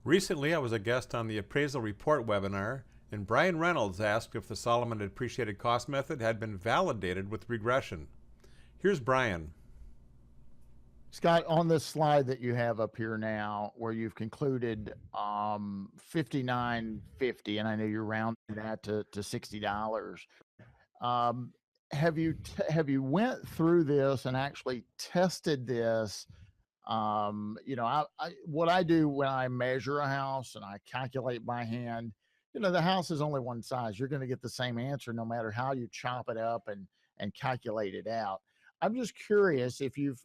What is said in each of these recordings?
Recently, I was a guest on the Appraisal Report webinar, and Brian Reynolds asked if the Solomon Depreciated Cost method had been validated with regression. Here's Brian. Scott, on this slide that you have up here now, where you've concluded 59.50, and I know you're rounding that to $60. Have you went through this and actually tested this? What I do when I measure a house and I calculate by hand, the house is only one size. You're going to get the same answer no matter how you chop it up and calculate it out. I'm just curious if you've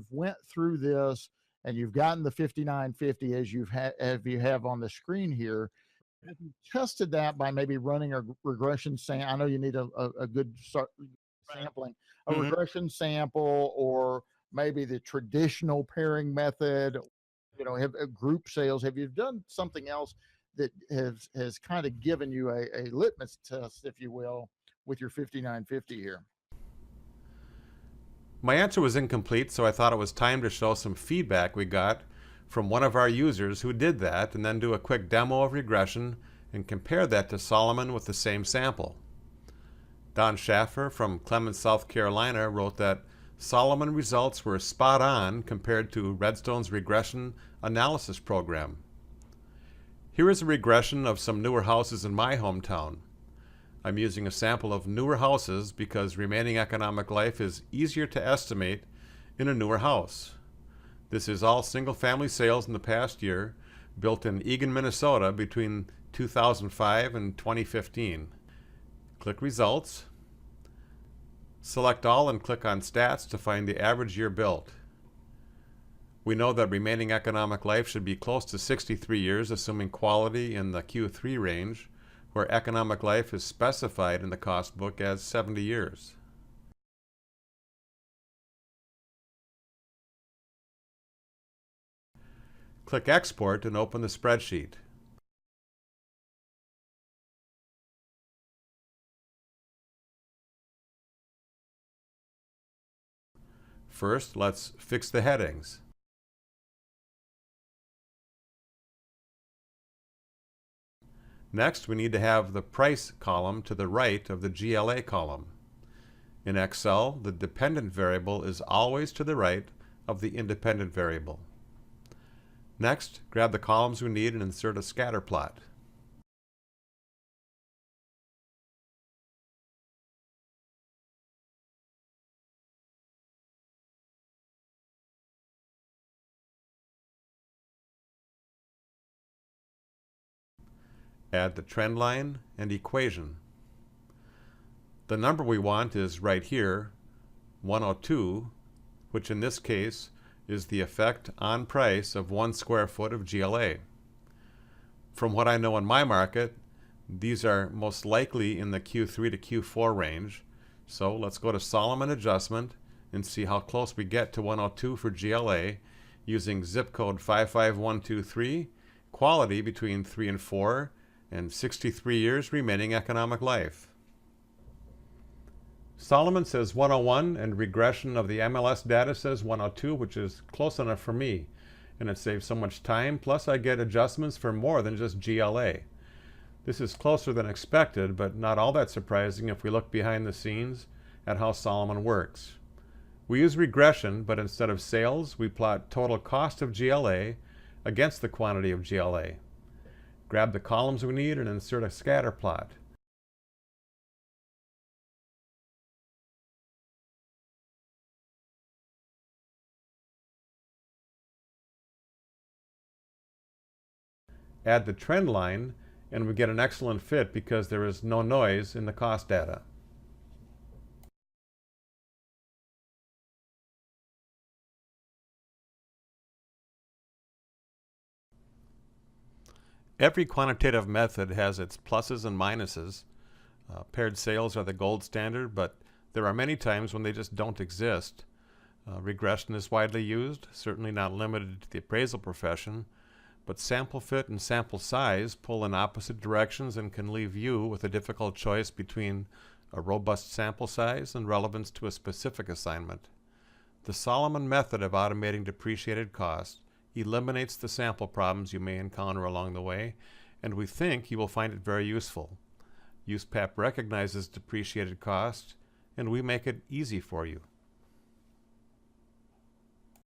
went through this and you've gotten the 59.50 as you have on the screen here. Have you tested that by maybe running a regression sample? I know you need a good sampling, a regression sample, or maybe the traditional pairing method, have group sales. Have you done something else that has kind of given you a litmus test, if you will, with your 59.50 here? My answer was incomplete, so I thought it was time to show some feedback we got from one of our users who did that, and then do a quick demo of regression and compare that to Solomon with the same sample. Don Schaffer from Clemens, South Carolina wrote that Solomon results were spot on compared to Redstone's regression analysis program. Here is a regression of some newer houses in my hometown. I'm using a sample of newer houses because remaining economic life is easier to estimate in a newer house. This is all single-family sales in the past year, built in Eagan, Minnesota between 2005 and 2015. Click Results. Select all and click on Stats to find the average year built. We know that remaining economic life should be close to 63 years, assuming quality in the Q3 range, where economic life is specified in the cost book as 70 years. Click Export and open the spreadsheet. First, let's fix the headings. Next, we need to have the price column to the right of the GLA column. In Excel, the dependent variable is always to the right of the independent variable. Next, grab the columns we need and insert a scatter plot. Add the trend line and equation. The number we want is right here, 102, which in this case is the effect on price of 1 square foot of GLA. From what I know in my market, these are most likely in the Q3 to Q4 range. So let's go to Solomon Adjustment and see how close we get to 102 for GLA using zip code 55123, quality between 3 and 4, and 63 years remaining economic life. Solomon says 101 and regression of the MLS data says 102, which is close enough for me, and it saves so much time, plus I get adjustments for more than just GLA. This is closer than expected, but not all that surprising if we look behind the scenes at how Solomon works. We use regression, but instead of sales, we plot total cost of GLA against the quantity of GLA. Grab the columns we need and insert a scatter plot. Add the trend line, and we get an excellent fit because there is no noise in the cost data. Every quantitative method has its pluses and minuses. Paired sales are the gold standard, but there are many times when they just don't exist. Regression is widely used, certainly not limited to the appraisal profession, but sample fit and sample size pull in opposite directions and can leave you with a difficult choice between a robust sample size and relevance to a specific assignment. The Solomon method of automating depreciated cost eliminates the sample problems you may encounter along the way, and we think you will find it very useful. USPAP recognizes depreciated cost, and we make it easy for you.